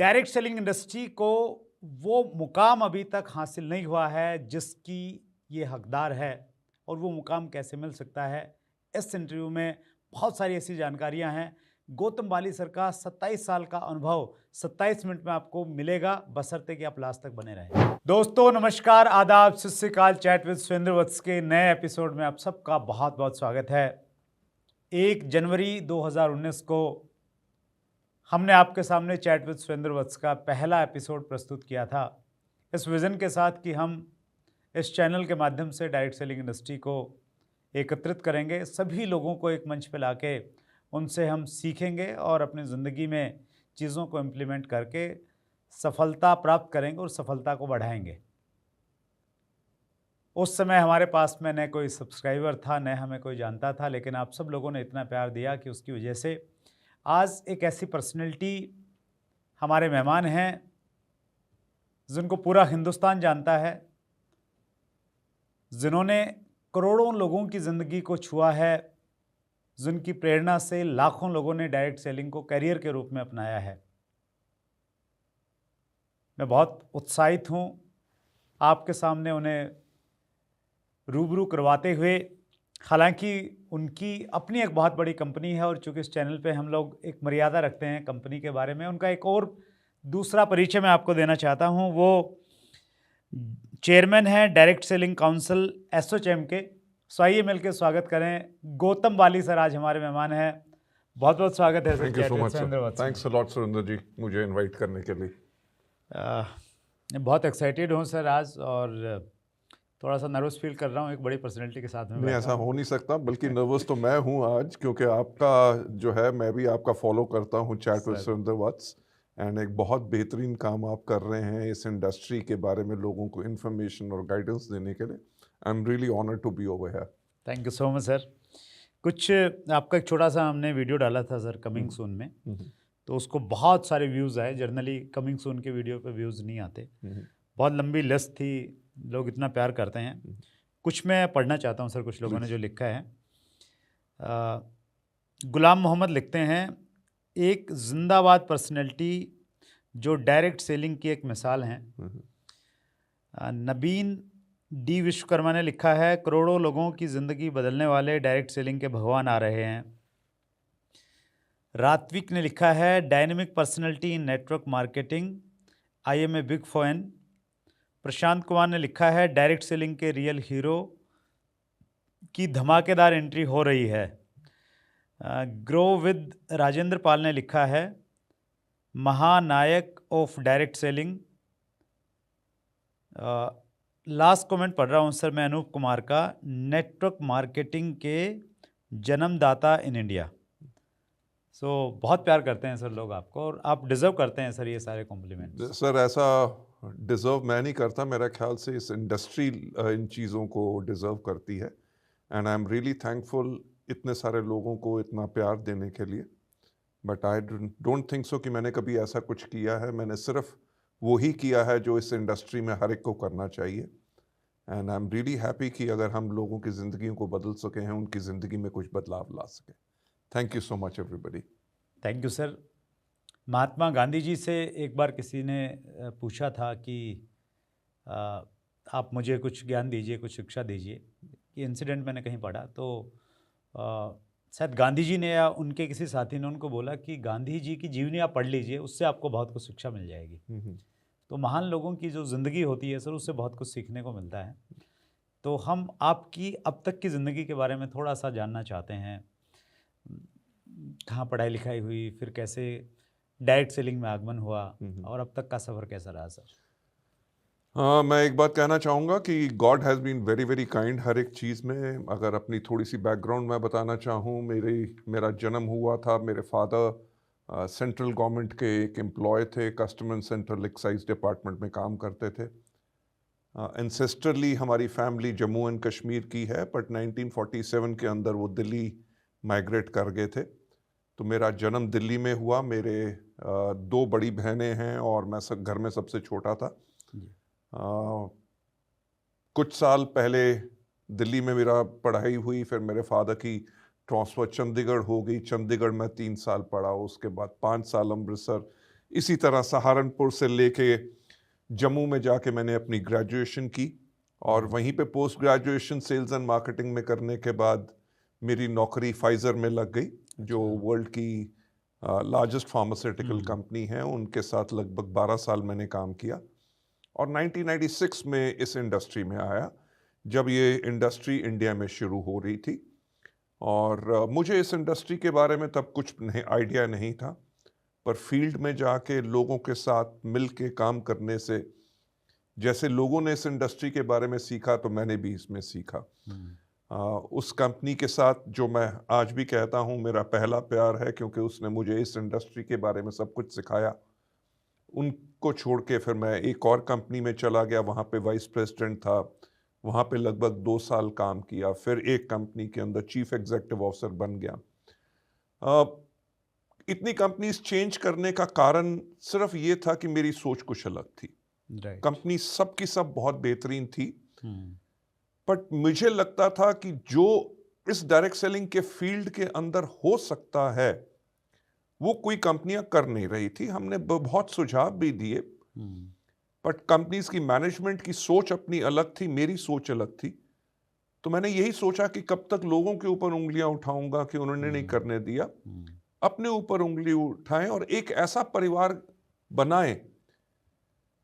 Direct selling industry को वो मुकाम अभी तक हासिल नहीं हुआ है जिसकी ये हकदार है, और वो मुकाम कैसे मिल सकता है। इस इंटरव्यू में बहुत सारी ऐसी जानकारियां हैं। गौतम बाली सर का 27 साल का अनुभव 27 मिनट में आपको मिलेगा, बशर्ते कि आप लास्ट तक बने रहें। दोस्तों नमस्कार, आदाब, सत श्री अकाल। चैट विद सुरेंद्र वत्स के नए एपिसोड में आप सबका बहुत बहुत स्वागत है। 1 जनवरी 2019 को हमने आपके सामने चैट विद सुरेंद्र वत्स का पहला एपिसोड प्रस्तुत किया था, इस विज़न के साथ कि हम इस चैनल के माध्यम से डायरेक्ट सेलिंग इंडस्ट्री को एकत्रित करेंगे, सभी लोगों को एक मंच पे लाके उनसे हम सीखेंगे और अपनी ज़िंदगी में चीज़ों को इम्प्लीमेंट करके सफलता प्राप्त करेंगे और सफलता को बढ़ाएंगे। उस समय हमारे पास में न कोई सब्सक्राइबर था, न हमें कोई जानता था, लेकिन आप सब लोगों ने इतना प्यार दिया कि उसकी वजह से आज एक ऐसी पर्सनैलिटी हमारे मेहमान हैं जिनको पूरा हिंदुस्तान जानता है, जिन्होंने करोड़ों लोगों की ज़िंदगी को छुआ है, जिनकी प्रेरणा से लाखों लोगों ने डायरेक्ट सेलिंग को करियर के रूप में अपनाया है। मैं बहुत उत्साहित हूं आपके सामने उन्हें रूबरू करवाते हुए। हालांकि उनकी अपनी एक बहुत बड़ी कंपनी है और चूंकि इस चैनल पे हम लोग एक मर्यादा रखते हैं कंपनी के बारे में, उनका एक और दूसरा परिचय मैं आपको देना चाहता हूं। वो चेयरमैन हैं डायरेक्ट सेलिंग काउंसिल एसोचैम के। सो आइए मिलकर स्वागत करें, गौतम बाली सर आज हमारे मेहमान हैं। बहुत बहुत स्वागत है sir. Thank you so much sir. Thanks a lot Surendra ji मुझे इनवाइट करने के लिए। बहुत एक्साइटेड हूँ सर आज, और थोड़ा सा नर्वस फील कर रहा हूँ, एक बड़ी पर्सनैलिटी के साथ में नहीं, ऐसा हो नहीं सकता, बल्कि नर्वस तो मैं हूँ आज, क्योंकि आपका जो है मैं भी आपका फॉलो करता हूँ chat with Surendra Vats, and एक बहुत बेहतरीन काम आप कर रहे हैं इस इंडस्ट्री के बारे में लोगों को इन्फॉर्मेशन और गाइडेंस देने के लिए। I am really honoured to be over here. Thank you so much sir. कुछ आपका एक छोटा सा हमने वीडियो डाला था सर कमिंग सून में, तो उसको बहुत सारे व्यूज़ आए। जनरली कमिंग सून के वीडियो पे व्यूज़ नहीं आते, बहुत लंबी लिस्ट थी, लोग इतना प्यार करते हैं। कुछ मैं पढ़ना चाहता हूँ सर, कुछ लोगों ने जो लिखा है। गुलाम मोहम्मद लिखते हैं, एक जिंदाबाद पर्सनैलिटी जो डायरेक्ट सेलिंग की एक मिसाल हैं। नबीन डी विश्वकर्मा ने लिखा है, करोड़ों लोगों की ज़िंदगी बदलने वाले डायरेक्ट सेलिंग के भगवान आ रहे हैं। रात्विक ने लिखा है, dynamic personality in network marketing, I am a big fan. Prashant Kumar ने लिखा है, डायरेक्ट सेलिंग के रियल हीरो की धमाकेदार एंट्री हो रही है। ग्रो विद राजेंद्र पाल ने लिखा है, महानायक of direct selling. Last comment पढ़ रहा हूँ सर मैं अनूप कुमार का, नेटवर्क मार्केटिंग के जन्मदाता इन इंडिया। सो बहुत प्यार करते हैं सर लोग आपको, और आप डिज़र्व करते हैं सर ये सारे कॉम्प्लीमेंट। सर ऐसा डिज़र्व मैं नहीं करता, मेरा ख्याल से इस इंडस्ट्री इन चीज़ों को डिज़र्व करती है, and I am really thankful इतने सारे लोगों को इतना प्यार देने के लिए। But I don't think so कि मैंने कभी ऐसा कुछ किया है। मैंने सिर्फ वो ही किया है जो इस इंडस्ट्री में हर एक को करना चाहिए, and I am really happy कि अगर हम लोगों की ज़िंदगियों को बदल सके हैं, उनकी ज़िंदगी में कुछ बदलाव ला सके। Thank you so much everybody. Thank you sir. Mahatma Gandhi ji से एक बार किसी ने पूछा था कि आप मुझे कुछ ज्ञान दीजिए, कुछ शिक्षा दीजिए। ये इंसिडेंट मैंने कहीं पढ़ा, तो शायद गांधी जी ने या उनके किसी साथी ने उनको बोला कि गांधी जी की जीवनी आप पढ़ लीजिए, उससे आपको बहुत कुछ शिक्षा मिल जाएगी। तो महान लोगों की जो ज़िंदगी होती है सर, उससे बहुत कुछ सीखने को मिलता है। तो हम आपकी अब तक की ज़िंदगी के बारे में थोड़ा सा जानना चाहते हैं। कहाँ पढ़ाई लिखाई हुई, फिर कैसे डायरेक्ट सेलिंग में आगमन हुआ, और अब तक का सफ़र कैसा रहा सर? हाँ, मैं एक बात कहना चाहूँगा कि god has been very very kind हर एक चीज़ में। अगर अपनी थोड़ी सी बैकग्राउंड मैं बताना चाहूँ, मेरा जन्म हुआ था, मेरे फादर सेंट्रल गवर्नमेंट के एक एम्प्लॉय थे, custom and central excise department में काम करते थे। एंसेस्टरली हमारी फैमिली जम्मू एंड कश्मीर की है, बट 1947 के अंदर वो दिल्ली माइग्रेट कर गए थे। तो मेरा जन्म दिल्ली में हुआ। मेरे 2 बड़ी बहनें हैं और मैं घर में सबसे छोटा था। कुछ साल पहले दिल्ली में मेरा पढ़ाई हुई, फिर मेरे फादर की ट्रांसफ़र चंडीगढ़ हो गई। चंडीगढ़ में 3 साल पढ़ा, उसके बाद 5 साल अमृतसर इसी तरह सहारनपुर से लेके जम्मू में जाके मैंने अपनी ग्रेजुएशन की और वहीं पे post graduation sales and marketing में करने के बाद मेरी नौकरी फाइजर में लग गई, जो वर्ल्ड की लार्जेस्ट फार्मास्यूटिकल कंपनी है। उनके साथ लगभग 12 साल मैंने काम किया और 1996 में इस इंडस्ट्री में आया, जब ये इंडस्ट्री इंडिया में शुरू हो रही थी। और मुझे इस इंडस्ट्री के बारे में तब कुछ आइडिया नहीं था, पर फील्ड में जाके लोगों के साथ मिल के काम करने से जैसे लोगों ने इस इंडस्ट्री के बारे में सीखा तो मैंने भी इसमें सीखा। उस कंपनी के साथ जो मैं आज भी कहता हूँ मेरा पहला प्यार है, क्योंकि उसने मुझे इस इंडस्ट्री के बारे में सब कुछ सिखाया। उनको छोड़ के फिर मैं एक और कंपनी में चला गया, वहाँ पे वाइस प्रेसिडेंट था, वहाँ पे लगभग 2 साल काम किया। फिर एक कंपनी के अंदर चीफ एग्जीक्यूटिव ऑफिसर बन गया। इतनी कंपनीज चेंज करने का कारण सिर्फ ये था कि मेरी सोच कुछ अलग थी। कंपनी सबकी सब बहुत बेहतरीन थी, बट मुझे लगता था कि जो इस डायरेक्ट सेलिंग के फील्ड के अंदर हो सकता है वो कोई कंपनियां कर नहीं रही थी। हमने बहुत सुझाव भी दिए, बट कंपनीज की मैनेजमेंट की सोच अपनी अलग थी, मेरी सोच अलग थी। तो मैंने यही सोचा कि कब तक लोगों के ऊपर उंगलियां उठाऊंगा कि उन्होंने नहीं करने दिया, अपने ऊपर उंगली उठाएं और एक ऐसा परिवार बनाएं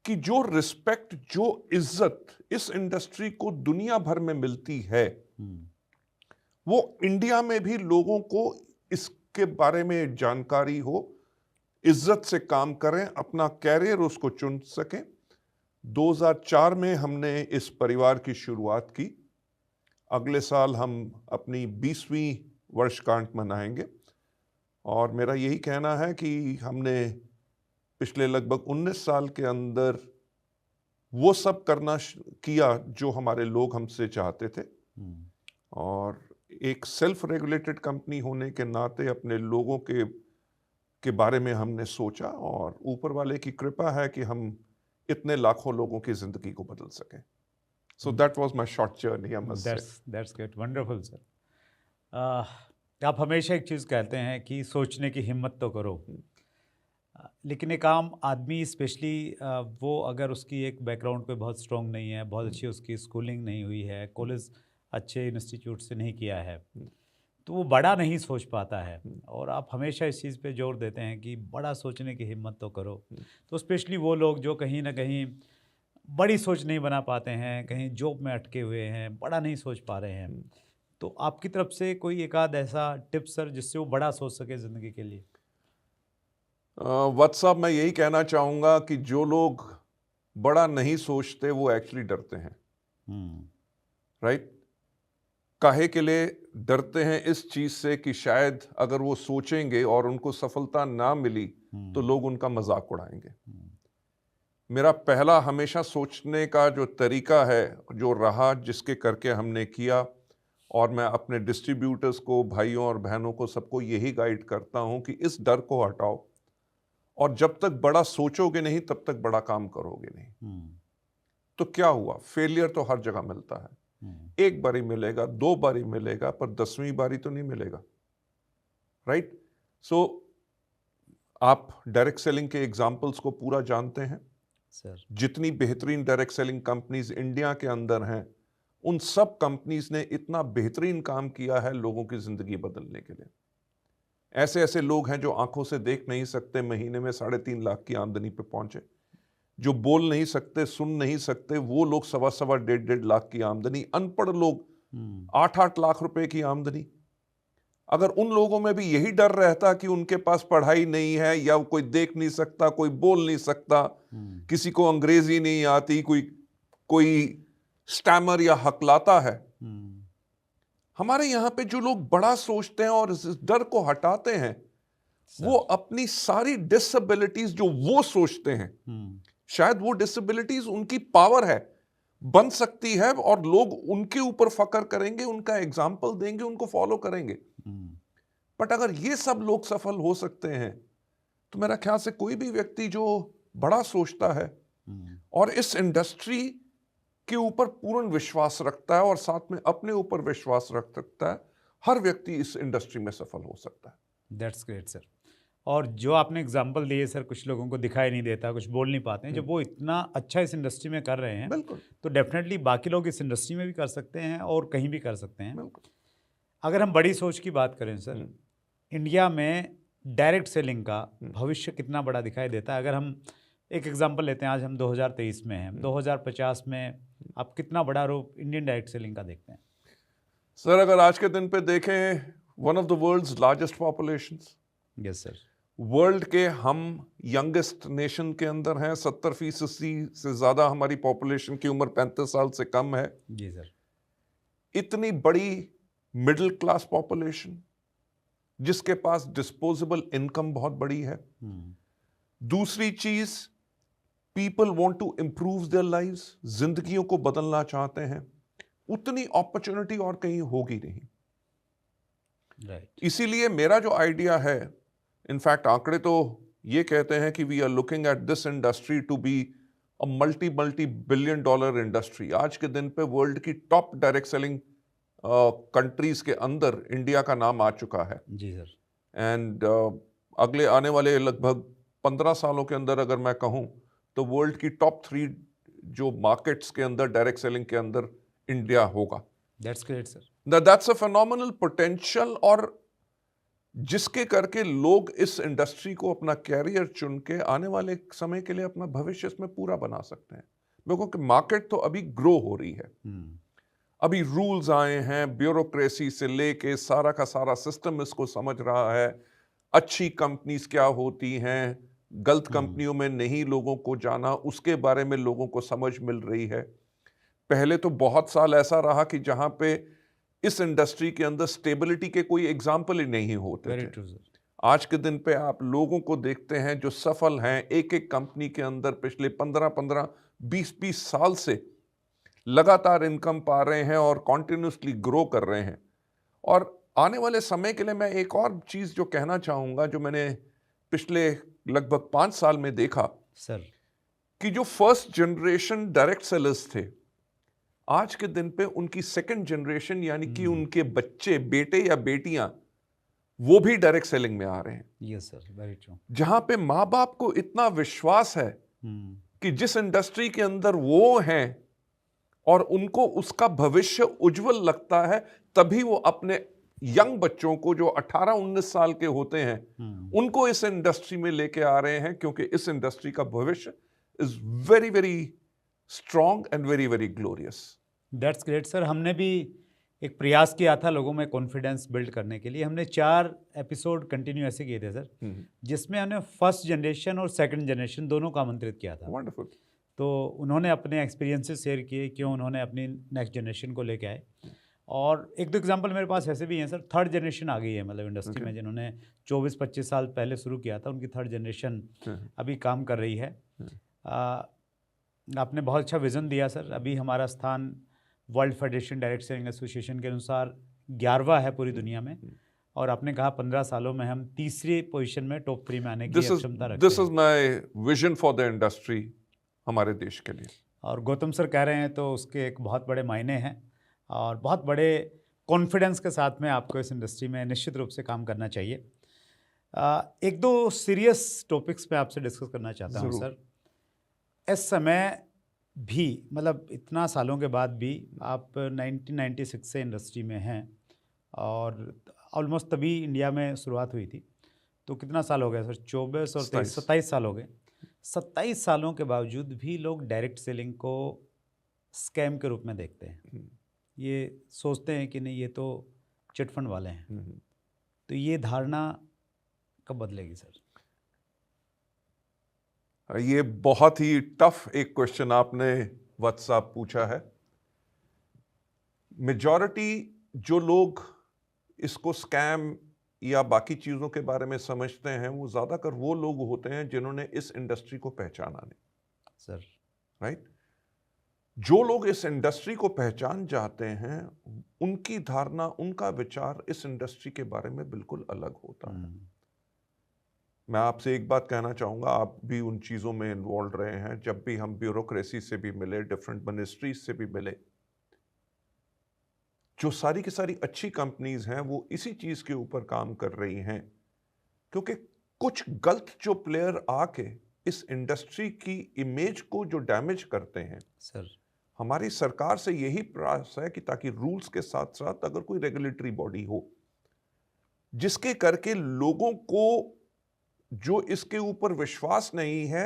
कि जो रिस्पेक्ट, जो इज्जत इस इंडस्ट्री को दुनिया भर में मिलती है, वो इंडिया में भी लोगों को इसके बारे में जानकारी हो, इज्जत से काम करें, अपना कैरियर उसको चुन सकें। 2004 में हमने इस परिवार की शुरुआत की। अगले साल हम अपनी 20वीं वर्षगांठ मनाएंगे और मेरा यही कहना है कि हमने पिछले लगभग 19 साल के अंदर वो सब करना किया जो हमारे लोग हमसे चाहते थे। और एक सेल्फ रेगुलेटेड कंपनी होने के नाते अपने लोगों के बारे में हमने सोचा और ऊपर वाले की कृपा है कि हम इतने लाखों लोगों की जिंदगी को बदल सकें। So that was my short journey, I must say. That's great, wonderful sir. आप हमेशा एक चीज़ कहते हैं कि सोचने की हिम्मत तो करो, लेकिन एक आम आदमी स्पेशली वो अगर उसकी एक बैकग्राउंड पे बहुत स्ट्रॉन्ग नहीं है, बहुत अच्छी उसकी स्कूलिंग नहीं हुई है, कॉलेज अच्छे इंस्टीट्यूट से नहीं किया है, तो वो बड़ा नहीं सोच पाता है। और आप हमेशा इस चीज़ पे जोर देते हैं कि बड़ा सोचने की हिम्मत तो करो। तो स्पेशली वो लोग जो कहीं ना कहीं बड़ी सोच नहीं बना पाते हैं, कहीं जॉब में अटके हुए हैं, बड़ा नहीं सोच पा रहे हैं, तो आपकी तरफ से कोई एक आध ऐसा टिप सर जिससे वो बड़ा सोच सके ज़िंदगी के लिए? वत्स साहब, मैं यही कहना चाहूँगा कि जो लोग बड़ा नहीं सोचते वो एक्चुअली डरते हैं। राइट? काहे के लिए डरते हैं? इस चीज़ से कि शायद अगर वो सोचेंगे और उनको सफलता ना मिली तो लोग उनका मजाक उड़ाएंगे। मेरा पहला हमेशा सोचने का जो तरीका है, जो रहा, जिसके करके हमने किया, और मैं अपने डिस्ट्रीब्यूटर्स को, भाइयों और बहनों को, सबको यही गाइड करता हूं कि इस डर को हटाओ और जब तक बड़ा सोचोगे नहीं तब तक बड़ा काम करोगे नहीं। तो क्या हुआ? फेलियर तो हर जगह मिलता है। एक बारी मिलेगा, 2 बारी मिलेगा, पर 10वीं बारी तो नहीं मिलेगा। राइट? सो आप डायरेक्ट सेलिंग के एग्जाम्पल्स को पूरा जानते हैं सर। जितनी जितनी बेहतरीन डायरेक्ट सेलिंग कंपनीज इंडिया के अंदर हैं, उन सब कंपनीज ने इतना बेहतरीन काम किया है लोगों की जिंदगी बदलने के लिए। ऐसे ऐसे लोग हैं जो आंखों से देख नहीं सकते, महीने में 3.5 लाख की आमदनी पे पहुंचे। जो बोल नहीं सकते, सुन नहीं सकते, वो लोग 1.25 लाख की आमदनी। अनपढ़ लोग 8 लाख रुपए की आमदनी। अगर उन लोगों में भी यही डर रहता कि उनके पास पढ़ाई नहीं है, या कोई देख नहीं सकता, कोई बोल नहीं सकता, किसी को अंग्रेजी नहीं आती, कोई स्टैमर या हकलाता है, हमारे यहां पे जो लोग बड़ा सोचते हैं और इस डर को हटाते हैं, वो अपनी सारी डिसेबिलिटीज जो वो सोचते हैं, शायद वो डिसेबिलिटीज उनकी पावर है, बन सकती है, और लोग उनके ऊपर फकर करेंगे, उनका एग्जाम्पल देंगे, उनको फॉलो करेंगे। बट अगर ये सब लोग सफल हो सकते हैं तो मेरा ख्याल से कोई भी व्यक्ति जो बड़ा सोचता है और इस इंडस्ट्री के ऊपर पूर्ण विश्वास रखता है और साथ में अपने ऊपर विश्वास रख सकता है, हर व्यक्ति इस इंडस्ट्री में सफल हो सकता है। That's great sir. और जो आपने एग्जांपल दिए सर, कुछ लोगों को दिखाई नहीं देता, कुछ बोल नहीं पाते हैं, जब वो इतना अच्छा इस इंडस्ट्री में कर रहे हैं बिल्कुल तो डेफिनेटली बाकी लोग इस इंडस्ट्री में भी कर सकते हैं और कहीं भी कर सकते हैं। बिल्कुल। अगर हम बड़ी सोच की बात करें सर, हम्म, इंडिया में डायरेक्ट सेलिंग का हम्म। भविष्य कितना बड़ा दिखाई देता है? अगर हम एक एग्जांपल लेते हैं, आज हम 2023 में हैं, 2050 में आप कितना बड़ा रूप इंडियन डायरेक्ट सेलिंग का देखते हैं? सर अगर आज के दिन पे देखें, one of the world's largest populations, yes sir. World के हम यंगेस्ट नेशन के अंदर हैं। 70% से ज्यादा हमारी पॉपुलेशन की उम्र 35 साल से कम है। जी सर। इतनी बड़ी मिडिल क्लास पॉपुलेशन जिसके पास डिस्पोजेबल इनकम बहुत बड़ी है। दूसरी चीज, people want to improve their lives, जिंदगियों को बदलना चाहते हैं। उतनी अपॉर्चुनिटी और कहीं होगी नहीं। राइट। इसीलिए मेरा जो आइडिया है, इनफैक्ट आंकड़े तो ये कहते हैं कि we are looking at this industry to be a multi billion dollar industry. आज के दिन पे वर्ल्ड की टॉप डायरेक्ट सेलिंग कंट्रीज के अंदर इंडिया का नाम आ चुका है। जी सर। एंड अगले आने वाले लगभग 15 सालों के अंदर अगर मैं कहूं तो वर्ल्ड की टॉप 3 जो मार्केट्स के अंदर डायरेक्ट सेलिंग के अंदर इंडिया होगा। That's great sir. That's a phenomenal potential, और जिसके करके लोग इस इंडस्ट्री को अपना कैरियर चुन के आने वाले समय के लिए अपना भविष्य इसमें पूरा बना सकते हैं। क्योंकि मार्केट तो अभी ग्रो हो रही है। अभी रूल्स आए हैं, ब्यूरोक्रेसी से लेके सारा का सारा सिस्टम इसको समझ रहा है। अच्छी कंपनीज क्या होती हैं, गलत कंपनियों में नहीं लोगों को जाना, उसके बारे में लोगों को समझ मिल रही है। पहले तो बहुत साल ऐसा रहा कि जहां पे इस इंडस्ट्री के अंदर स्टेबिलिटी के कोई एग्जाम्पल ही नहीं होते वेरी थे। True sir. आज के दिन पे आप लोगों को देखते हैं जो सफल हैं एक एक कंपनी के अंदर, पिछले 15-15 20-20 साल से लगातार इनकम पा रहे हैं और कॉन्टिन्यूसली ग्रो कर रहे हैं। और आने वाले समय के लिए मैं एक और चीज जो कहना चाहूंगा, जो मैंने पिछले लगभग 5 साल में देखा सर। कि जो फर्स्ट जनरेशन डायरेक्ट सेलर्स थे, आज के दिन पे उनकी सेकंड जनरेशन यानी कि उनके बच्चे, बेटे या बेटियां, वो भी डायरेक्ट सेलिंग में आ रहे हैं। Yes sir, very true. जहां पे माँ बाप को इतना विश्वास है कि जिस इंडस्ट्री के अंदर वो हैं और उनको उसका भविष्य उज्जवल लगता है, तभी वो अपने यंग बच्चों को जो 18-19 साल के होते हैं उनको इस इंडस्ट्री में लेके आ रहे हैं, क्योंकि इस इंडस्ट्री का भविष्य is very very strong and very very glorious. That's great sir. हमने भी एक प्रयास किया था लोगों में कॉन्फिडेंस बिल्ड करने के लिए। हमने 4 एपिसोड कंटिन्यू ऐसे किए थे सर, जिसमें हमने फर्स्ट जनरेशन और सेकंड जनरेशन दोनों को आमंत्रित किया था। वंडरफुल। तो उन्होंने अपने एक्सपीरियंसेस शेयर किए, क्यों उन्होंने अपनी नेक्स्ट जनरेशन को लेके आए। और एक दो एग्जांपल मेरे पास ऐसे भी हैं सर, थर्ड जनरेशन आ गई है मतलब इंडस्ट्री में, जिन्होंने 24-25 साल पहले शुरू किया था, उनकी थर्ड जनरेशन अभी काम कर रही है। आपने बहुत अच्छा विज़न दिया सर। अभी हमारा स्थान world federation direct selling association के अनुसार 11वां है पूरी दुनिया में, और आपने कहा 15 सालों में हम तीसरी पोजीशन में टॉप 3 में आने की क्षमता रखते दिस हैं। Is my vision for the industry, हमारे देश के लिए। और गौतम सर कह रहे हैं तो उसके एक बहुत बड़े मायने हैं, और बहुत बड़े कॉन्फिडेंस के साथ में आपको इस इंडस्ट्री में निश्चित रूप से काम करना चाहिए। एक दो सीरियस टॉपिक्स पे आपसे डिस्कस करना चाहता हूँ सर। इस समय भी मतलब इतना सालों के बाद भी आप 1996 से इंडस्ट्री में हैं, और ऑलमोस्ट तभी इंडिया में शुरुआत हुई थी। तो कितना साल हो गया सर? 24 और 23, 27 साल हो गए। 27 सालों के बावजूद भी लोग डायरेक्ट सेलिंग को स्कैम के रूप में देखते हैं। ये सोचते हैं कि नहीं, ये तो चिटफंड वाले हैं। तो ये धारणा कब बदलेगी सर? ये बहुत ही टफ एक क्वेश्चन आपने व्हाट्सएप पूछा है। मेजॉरिटी जो लोग इसको स्कैम या बाकी चीजों के बारे में समझते हैं, वो ज्यादातर वो लोग होते हैं जिन्होंने इस इंडस्ट्री को पहचाना नहीं सर। राइट। जो लोग इस इंडस्ट्री को पहचान जाते हैं, उनकी धारणा, उनका विचार इस इंडस्ट्री के बारे में बिल्कुल अलग होता है। मैं आपसे एक बात कहना चाहूँगा, आप भी उन चीज़ों में इन्वॉल्व रहे हैं। जब भी हम ब्यूरोक्रेसी से भी मिले, डिफरेंट मिनिस्ट्रीज से भी मिले, जो सारी की सारी अच्छी कंपनीज हैं वो इसी चीज़ के ऊपर काम कर रही हैं, क्योंकि कुछ गलत जो प्लेयर आके इस इंडस्ट्री की इमेज को जो डैमेज करते हैं, सर। हमारी सरकार से यही प्रयास है कि ताकि रूल्स के साथ साथ अगर कोई रेगुलेटरी बॉडी हो जिसके करके लोगों को जो इसके ऊपर विश्वास नहीं है,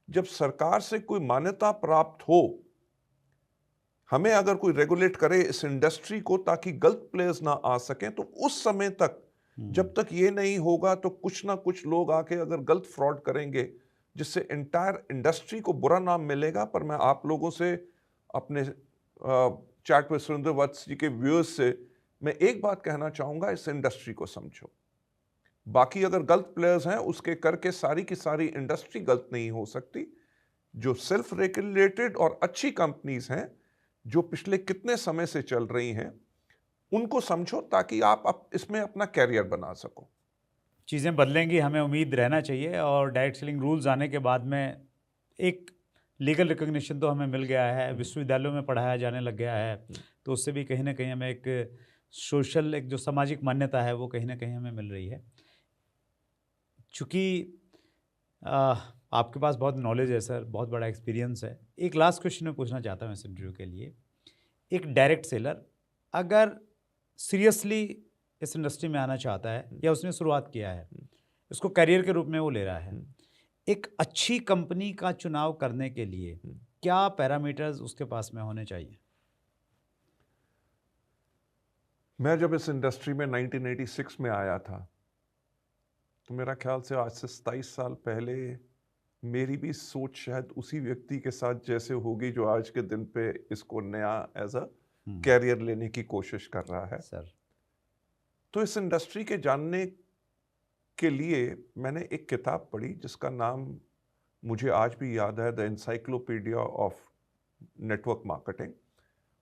जब सरकार से कोई मान्यता प्राप्त हो, हमें अगर कोई रेगुलेट करे इस इंडस्ट्री को ताकि गलत प्लेयर्स ना आ सकें, तो उस समय तक जब तक ये नहीं होगा तो कुछ ना कुछ लोग आके अगर गलत फ्रॉड करेंगे जिससे एंटायर इंडस्ट्री को बुरा नाम मिलेगा। पर मैं आप लोगों से अपने चैट पे सुरेंद्र वत्स जी के व्यूअर्स से मैं एक बात कहना चाहूंगा, इस इंडस्ट्री को समझो। बाकी अगर गलत प्लेयर्स हैं उसके करके सारी की सारी इंडस्ट्री गलत नहीं हो सकती। जो सेल्फ रेगुलेटेड और अच्छी कंपनीज हैं जो पिछले कितने समय से चल रही हैं, उनको समझो ताकि आप इसमें अपना कैरियर बना सको। चीज़ें बदलेंगी, हमें उम्मीद रहना चाहिए। और डायरेक्ट सेलिंग रूल्स आने के बाद में एक लीगल रिकॉग्निशन तो हमें मिल गया है, विश्वविद्यालयों में पढ़ाया जाने लग गया है, तो उससे भी कहीं ना कहीं हमें एक सोशल, एक जो सामाजिक मान्यता है वो कहीं ना कहीं हमें मिल रही है। चूँकि आपके पास बहुत नॉलेज है सर, बहुत बड़ा एक्सपीरियंस है, एक लास्ट क्वेश्चन मैं पूछना चाहता हूँ इस इंटरव्यू के लिए। एक डायरेक्ट सेलर अगर सीरियसली इस इंडस्ट्री में आना चाहता है या उसने शुरुआत किया है, उसको करियर के रूप में वो ले रहा है, एक अच्छी कंपनी का चुनाव करने के लिए क्या पैरामीटर्स उसके पास में होने चाहिए? मैं जब इस इंडस्ट्री में 1986 में आया था, तो मेरा ख्याल से आज से 27 साल पहले मेरी भी सोच शायद उसी व्यक्ति के साथ जैसे होगी जो आज के दिन पे इसको नया एज अ कैरियर लेने की कोशिश कर रहा है सर। तो इस इंडस्ट्री के जानने के लिए मैंने एक किताब पढ़ी जिसका नाम मुझे आज भी याद है, the encyclopedia of network marketing.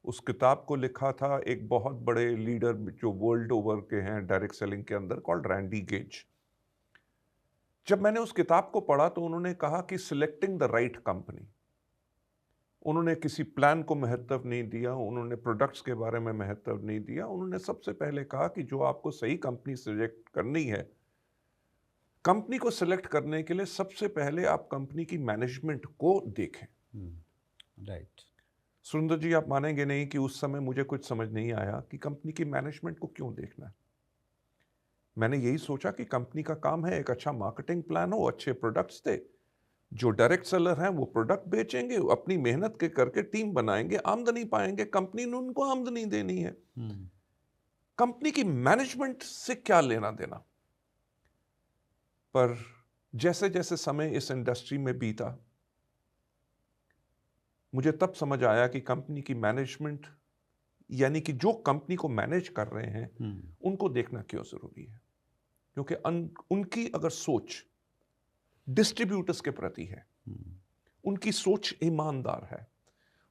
उस किताब को लिखा था एक बहुत बड़े लीडर जो वर्ल्ड ओवर के हैं डायरेक्ट सेलिंग के अंदर, कॉल्ड रैंडी गेज। जब मैंने उस किताब को पढ़ा तो उन्होंने कहा कि सिलेक्टिंग द राइट कंपनी, उन्होंने किसी प्लान को महत्व नहीं दिया, उन्होंने प्रोडक्ट्स के बारे में महत्व नहीं दिया। उन्होंने सबसे पहले कहा कि जो आपको सही कंपनी सिलेक्ट करनी है, कंपनी को सिलेक्ट करने के लिए सबसे पहले आप कंपनी की मैनेजमेंट को देखें। राइट। सुरेंद्र जी, आप मानेंगे नहीं कि उस समय मुझे कुछ समझ नहीं आया कि कंपनी की मैनेजमेंट को क्यों देखना है। मैंने यही सोचा कि कंपनी का काम है एक अच्छा मार्केटिंग प्लान हो, अच्छे प्रोडक्ट्स दे, जो डायरेक्ट सेलर हैं वो प्रोडक्ट बेचेंगे, अपनी मेहनत के करके टीम बनाएंगे, आमदनी पाएंगे, कंपनी ने उनको आमदनी देनी है। कंपनी की मैनेजमेंट से क्या लेना देना। पर जैसे जैसे समय इस इंडस्ट्री में बीता, मुझे तब समझ आया कि कंपनी की मैनेजमेंट, यानी कि जो कंपनी को मैनेज कर रहे हैं, उनको देखना क्यों जरूरी है। क्योंकि उनकी अगर सोच डिस्ट्रीब्यूटर्स के प्रति है, उनकी सोच ईमानदार है,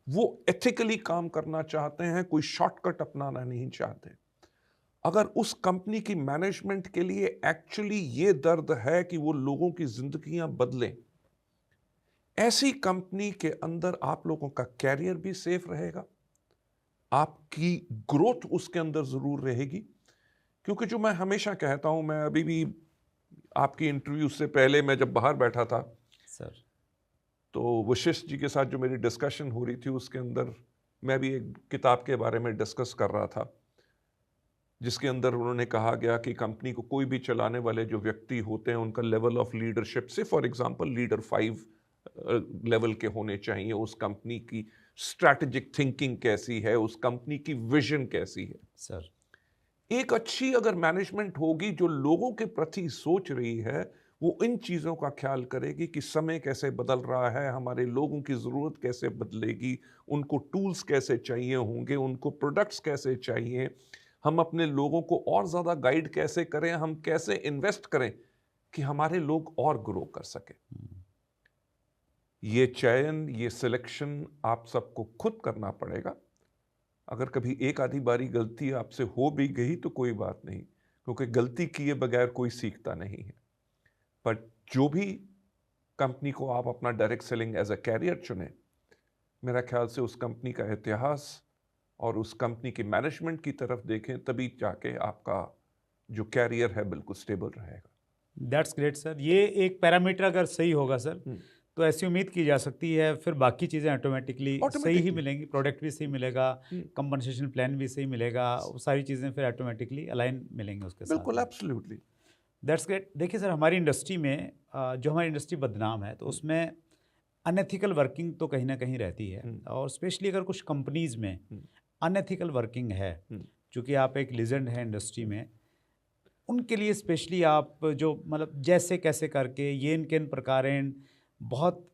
वो एथिकली काम करना चाहते हैं, कोई शॉर्टकट अपनाना नहीं चाहते। अगर उस कंपनी की मैनेजमेंट के लिए एक्चुअली ये दर्द है कि वो लोगों की जिंदगियां बदलें, ऐसी कंपनी के अंदर आप लोगों का कैरियर भी सेफ रहेगा, आपकी ग्रोथ उसके अंदर जरूर रहेगी। क्योंकि जो मैं हमेशा कहता हूं, मैं अभी भी आपकी इंटरव्यू से पहले मैं जब बाहर बैठा था सर, तो वशिष्ठ जी के साथ जो मेरी डिस्कशन हो रही थी उसके अंदर मैं भी एक किताब के बारे में डिस्कस कर रहा था, जिसके अंदर उन्होंने कहा गया कि कंपनी को कोई भी चलाने वाले जो व्यक्ति होते हैं उनका लेवल ऑफ लीडरशिप से, फॉर एग्जांपल लीडर 5 लेवल के होने चाहिए। उस कंपनी की स्ट्रैटेजिक थिंकिंग कैसी है, उस कंपनी की विजन कैसी है। सर, एक अच्छी अगर मैनेजमेंट होगी जो लोगों के प्रति सोच रही है, वो इन चीज़ों का ख्याल करेगी कि समय कैसे बदल रहा है, हमारे लोगों की ज़रूरत कैसे बदलेगी, उनको टूल्स कैसे चाहिए होंगे, उनको प्रोडक्ट्स कैसे चाहिए, हम अपने लोगों को और ज़्यादा गाइड कैसे करें, हम कैसे इन्वेस्ट करें कि हमारे लोग और ग्रो कर सकें। ये चयन, ये सिलेक्शन आप सबको खुद करना पड़ेगा। अगर कभी एक आधी बारी गलती आपसे हो भी गई तो कोई बात नहीं, क्योंकि गलती किए बगैर कोई सीखता नहीं है। पर जो भी कंपनी को आप अपना direct selling as a career चुने, मेरा ख्याल से उस कंपनी का इतिहास और उस कंपनी की मैनेजमेंट की तरफ देखें, तभी जाके आपका जो कैरियर है बिल्कुल स्टेबल रहेगा। That's great sir. ये एक पैरामीटर अगर सही होगा सर, हम्म, तो ऐसी उम्मीद की जा सकती है फिर बाकी चीज़ें ऑटोमेटिकली सही ही ऑटोमेटिकली मिलेंगी, प्रोडक्ट भी सही मिलेगा, हम्म, कंपनसेशन प्लान भी सही मिलेगा, वो सारी चीज़ें फिर ऑटोमेटिकली अलाइन मिलेंगी उसके साथ बिल्कुल में। Absolutely that's great. देखिए सर, हमारी इंडस्ट्री में जो हमारी इंडस्ट्री बदनाम है, तो उसमें अनएथिकल वर्किंग तो कहीं ना कहीं रहती है, और स्पेशली अगर कुछ कंपनीज में अनएथिकल वर्किंग है, चूँकि आप एक लीजेंड है इंडस्ट्री में, उनके लिए स्पेशली आप जो मतलब जैसे कैसे करके ये इन किन प्रकारेण बहुत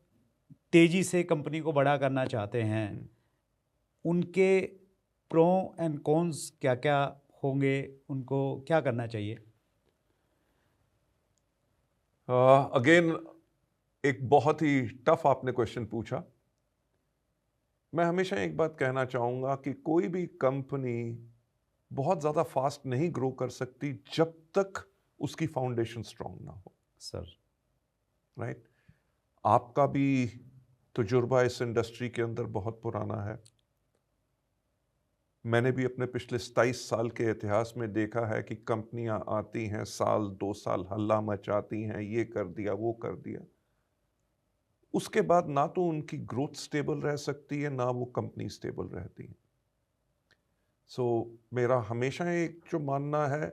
तेज़ी से कंपनी को बड़ा करना चाहते हैं, उनके प्रो एंड कॉन्स क्या क्या होंगे, उनको क्या करना चाहिए? अगेन एक बहुत ही टफ आपने क्वेश्चन पूछा। मैं हमेशा एक बात कहना चाहूंगा कि कोई भी कंपनी बहुत ज्यादा फास्ट नहीं ग्रो कर सकती जब तक उसकी फाउंडेशन स्ट्रांग ना हो। सर। राइट? आपका भी तजुर्बा इस इंडस्ट्री के अंदर बहुत पुराना है। मैंने भी अपने पिछले 27 साल के इतिहास में देखा है कि कंपनियां आती हैं, साल 2 साल हल्ला मचाती हैं, ये कर दिया वो कर दिया, उसके बाद ना तो उनकी ग्रोथ स्टेबल रह सकती है, ना वो कंपनी स्टेबल रहती है। सो मेरा हमेशा एक जो मानना है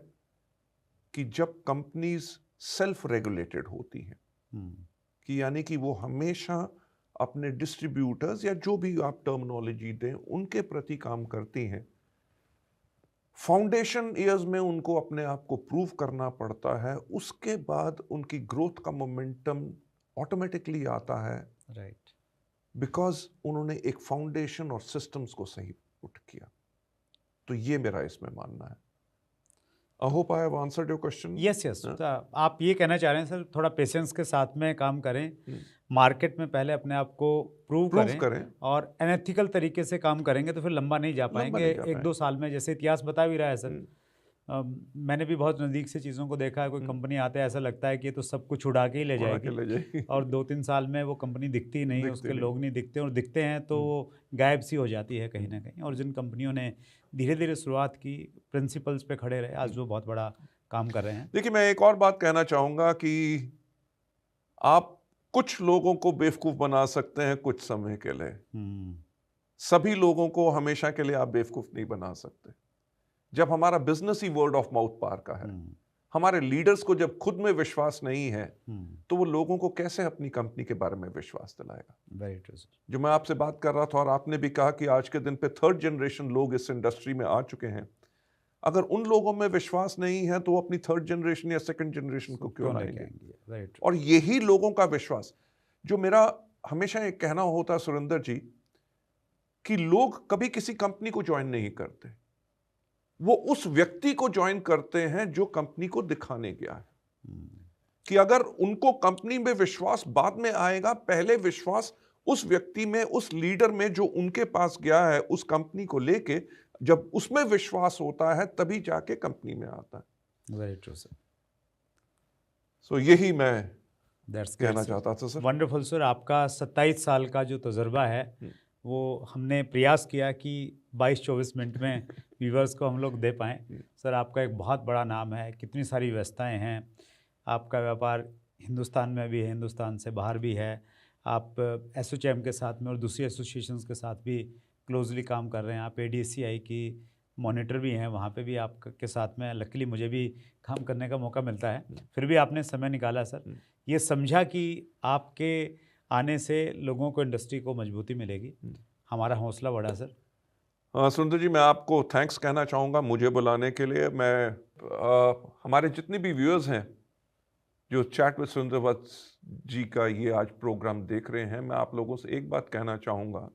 कि जब कंपनीज सेल्फ रेगुलेटेड होती हैं, कि यानी कि वो हमेशा अपने डिस्ट्रीब्यूटर्स या जो भी आप टर्मिनोलॉजी दें उनके प्रति काम करती हैं, फाउंडेशन ईयर्स में उनको अपने आप को प्रूव करना पड़ता है, उसके बाद उनकी ग्रोथ का मोमेंटम ऑटोमेटिकली आता है, राइट। बिकॉज उन्होंने एक फाउंडेशन और सिस्टम्स को सही पुट किया। तो ये मेरा इसमें मानना है। I hope I have answered your question. Yes yes, आप ये कहना चाह रहे हैं सर, थोड़ा पेशेंस के साथ में काम करें, मार्केट में पहले अपने आप को प्रूव प्रूव करें, करें, और अनएथिकल तरीके से काम करेंगे तो फिर लंबा नहीं जा लंबा पाएंगे। नहीं जा एक दो साल में, जैसे इतिहास बता भी रहा है सर, मैंने भी बहुत नज़दीक से चीज़ों को देखा है। कोई कंपनी आते है, ऐसा लगता है कि ये तो सब कुछ उड़ा के ही ले उड़ा के जाएगी, ले जाएगी और 2-3 साल में वो कंपनी दिखती ही नहीं, दिखते उसके नहीं। लोग नहीं दिखते, और दिखते हैं तो वो गायब सी हो जाती है कहीं ना कहीं। और जिन कंपनियों ने धीरे धीरे शुरुआत की, प्रिंसिपल्स पे खड़े रहे, आज वो बहुत बड़ा काम कर रहे हैं। देखिए, मैं एक और बात कहना चाहूंगा कि आप कुछ लोगों को बेवकूफ बना सकते हैं कुछ समय के लिए, सभी लोगों को हमेशा के लिए आप बेवकूफ नहीं बना सकते। जब हमारा बिजनेस ही वर्ड ऑफ माउथ पार का है, हमारे लीडर्स को जब खुद में विश्वास नहीं है, तो वो लोगों को कैसे अपनी कंपनी के बारे में विश्वास दिलाएगा? Very true sir. जो मैं आपसे बात कर रहा था और आपने भी कहा कि आज के दिन पे 3rd जनरेशन लोग इस इंडस्ट्री में आ चुके हैं, अगर उन लोगों में विश्वास नहीं है तो वो अपनी 3rd जनरेशन या 2nd जनरेशन को क्यों लाएंगे? Very true. और यही लोगों का विश्वास, जो मेरा हमेशा एक कहना होता है सुरेंद्र जी, कि लोग कभी किसी कंपनी को ज्वाइन नहीं करते, वो उस व्यक्ति को ज्वाइन करते हैं जो कंपनी को दिखाने गया है। कि अगर उनको कंपनी में विश्वास बाद में आएगा, पहले विश्वास उस व्यक्ति में, उस लीडर में जो उनके पास गया है उस कंपनी को लेके, जब उसमें विश्वास होता है तभी जाके कंपनी में आता है। Very true sir. सो यही मैं दैट्स कहना चाहता था सर। Wonderful sir. आपका 27 साल का जो तजुर्बा है, वो हमने प्रयास किया कि 22-24 मिनट में व्यूवर्स को हम लोग दे पाएँ। सर, आपका एक बहुत बड़ा नाम है, कितनी सारी व्यवस्थाएं हैं, आपका व्यापार हिंदुस्तान में भी है, हिंदुस्तान से बाहर भी है, आप एसोचैम के साथ में और दूसरी एसोसिएशंस के साथ भी क्लोजली काम कर रहे हैं, आप एडीसीआई की मॉनिटर भी हैं, वहाँ पे भी आपके साथ में लकीली मुझे भी काम करने का मौका मिलता है। फिर भी आपने समय निकाला सर, ये समझा कि आपके आने से लोगों को, इंडस्ट्री को मजबूती मिलेगी, हमारा हौसला बढ़ा सर। सुंदर जी, मैं आपको थैंक्स कहना चाहूँगा मुझे बुलाने के लिए। मैं हमारे जितने भी व्यूअर्स हैं जो चैट विद सुरेंद्र वत्स जी का ये आज प्रोग्राम देख रहे हैं, मैं आप लोगों से एक बात कहना चाहूँगा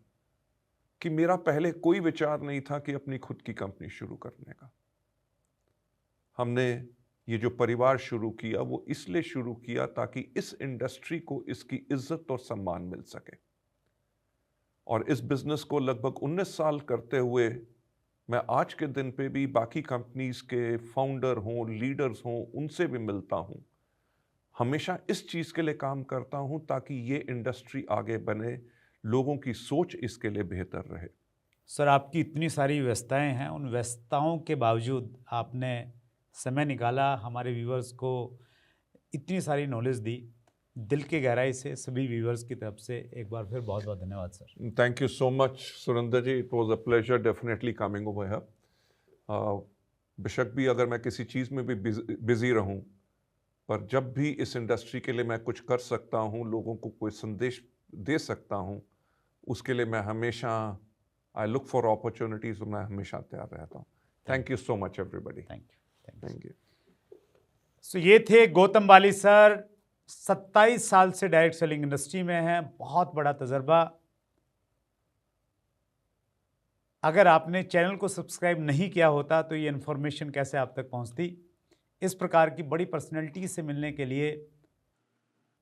कि मेरा पहले कोई विचार नहीं था कि अपनी खुद की कंपनी शुरू करने का। हमने ये जो परिवार शुरू किया वो इसलिए शुरू किया ताकि इस इंडस्ट्री को इसकी इज्जत और सम्मान मिल सके। और इस बिजनेस को लगभग 19 साल करते हुए मैं आज के दिन पे भी बाकी कंपनीज के फाउंडर हों, लीडर्स हों, उनसे भी मिलता हूँ। हमेशा इस चीज़ के लिए काम करता हूँ ताकि ये इंडस्ट्री आगे बने, लोगों की सोच इसके लिए बेहतर रहे। सर, आपकी इतनी सारी व्यस्तताएं हैं, उन व्यस्तताओं के बावजूद आपने समय निकाला हमारे व्यूवर्स को इतनी सारी नॉलेज दी, दिल की गहराई से सभी व्यूअर्स की तरफ से एक बार फिर बहुत बहुत धन्यवाद sir. Thank you so much Surendra ji, it was a pleasure definitely coming over here. बेशक भी अगर मैं किसी चीज़ में भी बिजी रहूं, पर जब भी इस इंडस्ट्री के लिए मैं कुछ कर सकता हूं, लोगों को कोई संदेश दे सकता हूं, उसके लिए मैं हमेशा आई लुक फॉर अपॉर्चुनिटीज, मैं हमेशा तैयार रहता हूं। Thank you so much everybody. Thank you. Thank you. So ये थे गौतम बाली सर, 27 साल से डायरेक्ट सेलिंग इंडस्ट्री में हैं, बहुत बड़ा तजर्बा। अगर आपने चैनल को सब्सक्राइब नहीं किया होता तो ये इन्फॉर्मेशन कैसे आप तक पहुंचती। इस प्रकार की बड़ी पर्सनैलिटी से मिलने के लिए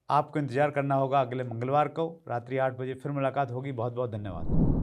आपको इंतजार करना होगा। अगले मंगलवार को रात्रि 8 बजे फिर मुलाकात होगी। बहुत बहुत धन्यवाद।